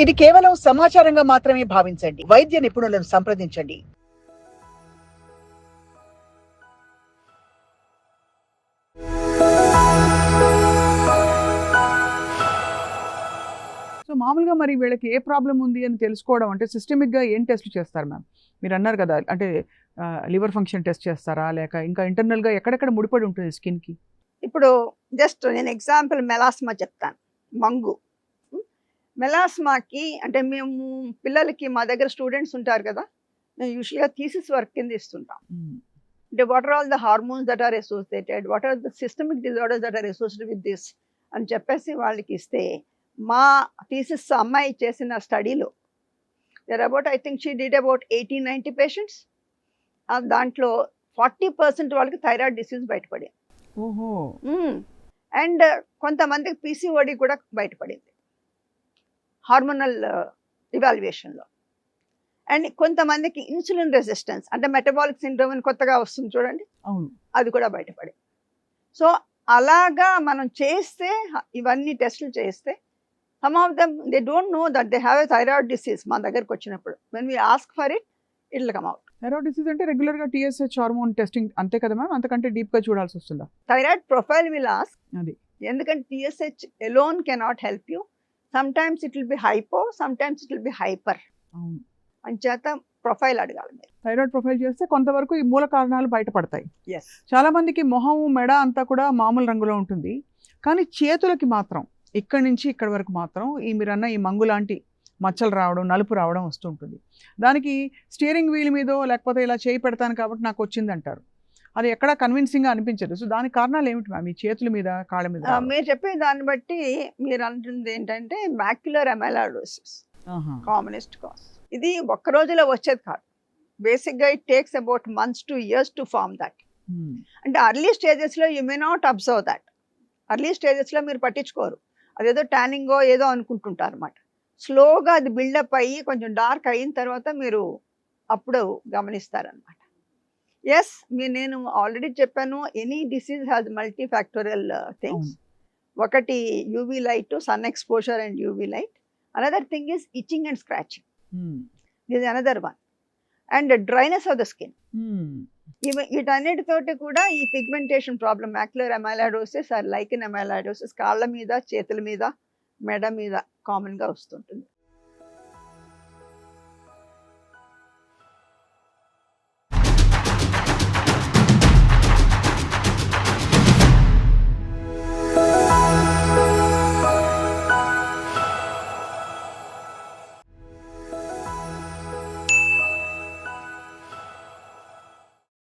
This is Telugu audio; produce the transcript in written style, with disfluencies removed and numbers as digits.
ఇది కేవలం సమాచారంగా మాత్రమే భావించండి. వైద్య నిపుణులను సంప్రదించండి. సో మామూలుగా మరి వీళ్ళకి ఏ ప్రాబ్లం ఉంది అని తెలుసుకోవడం అంటే సిస్టమిక్గా ఏం టెస్ట్ చేస్తారు మ్యామ్? మీరు అన్నారు కదా, అంటే లివర్ ఫంక్షన్ టెస్ట్ చేస్తారా, లేక ఇంకా ఇంటర్నల్గా ఎక్కడెక్కడ ముడిపడి ఉంటుంది స్కిన్కి? ఇప్పుడు జస్ట్ నేను ఎగ్జాంపుల్ మెలాస్మా చెప్తాను. మంగు. మెలాస్మాకి అంటే మేము పిల్లలకి మా దగ్గర స్టూడెంట్స్ ఉంటారు కదా, మేము యూజువల్గా థీసిస్ వర్క్ కింద ఇస్తుంటాం. అంటే what are all the hormones that are associated, what are the systemic disorders that are associated with this అని చెప్పేసి వాళ్ళకి ఇస్తే, మా థీసిస్ అమ్మాయి చేసిన స్టడీలో there about I think she did about 80-90 patients. దాంట్లో 40% వాళ్ళకి థైరాయిడ్ డిసీజ్ బయటపడింది. ఓహో. అండ్ కొంతమందికి పీసీఓడి కూడా బయటపడింది హార్మోనల్ ఇవాల్యుయేషన్లో. అండ్ కొంతమందికి ఇన్సులిన్ రెసిస్టెన్స్ అంటే మెటబాలిక్ సిండ్రోమ్ అని కొత్తగా వస్తుంది చూడండి, అవును, అది కూడా బయటపడింది. సో అలాగా మనం చేస్తే, ఇవన్నీ టెస్టులు చేస్తే, some of them they don't know that they have a thyroid disease మా దగ్గరకు వచ్చినప్పుడు. When we ask for it, it will come out. Thyroid disease అంటే రెగ్యులర్గా టీఎస్హెచ్ హార్మోన్ టెస్టింగ్ అంతే కదా మ్యామ్? అంతకంటే డీప్గా చూడాల్సి వస్తుందా? Thyroid profile will ask. అది ఎందుకంటే TSH alone cannot help you. Some times it will be hypo, some times it will be hyper. అవును. అంచేత ప్రొఫైల్ అడగాలి మీరు. థైరాయిడ్ ప్రొఫైల్ చేస్తే కొంతవరకు ఈ మూల కారణాలు బయటపడతాయి. ఎస్. చాలా మందికి మొహం, మెడ అంతా కూడా మామూలు రంగులో ఉంటుంది, కానీ చేతులకి మాత్రం ఇక్కడి నుంచి ఇక్కడి వరకు మాత్రం ఈ మీరన్న ఈ మంగు లాంటి మచ్చలు రావడం, నలుపు రావడం వస్తుంటుంది. దానికి స్టీరింగ్ వీల్ మీదో లేకపోతే ఇలా చేయి పెడతాను కాబట్టి నాకు వచ్చింది అంటారు. అది ఎక్కడా కన్విన్సింగ్గా అనిపించదు. సో దానికి కారణాలు ఏమిటి మ్యామ్? ఈ చేతుల మీద, కాళ్ళ మీద మీరు చెప్పే దాన్ని బట్టి మీరు అంటుంది ఏంటంటే మ్యాక్యులర్ అమైలాయిడోసిస్ కామనెస్ట్ కాజ్. ఇది ఒక్క రోజులో వచ్చేది కాదు. బేసిక్గా it takes about months to years to form that. అంటే అర్లీ స్టేజెస్లో you may not observe that. Early స్టేజెస్లో మీరు పట్టించుకోరు, అదేదో ట్యానింగో ఏదో అనుకుంటుంటారు అనమాట. స్లోగా అది బిల్డప్ అయ్యి కొంచెం డార్క్ అయిన తర్వాత మీరు అప్పుడు గమనిస్తారనమాట. ఎస్, నేను ఆల్రెడీ చెప్పాను, any disease has multifactorial things. ఒకటి UV light, sun exposure and UV light. Another thing is itching and scratching. This another one. And dryness of the skin. వీటన్నిటితోటి కూడా ఈ pigmentation problem, macular amyloidosis or lichen amyloidosis కాళ్ళ మీద, చేతుల మీద, మెడ మీద కామన్గా వస్తుంటుంది.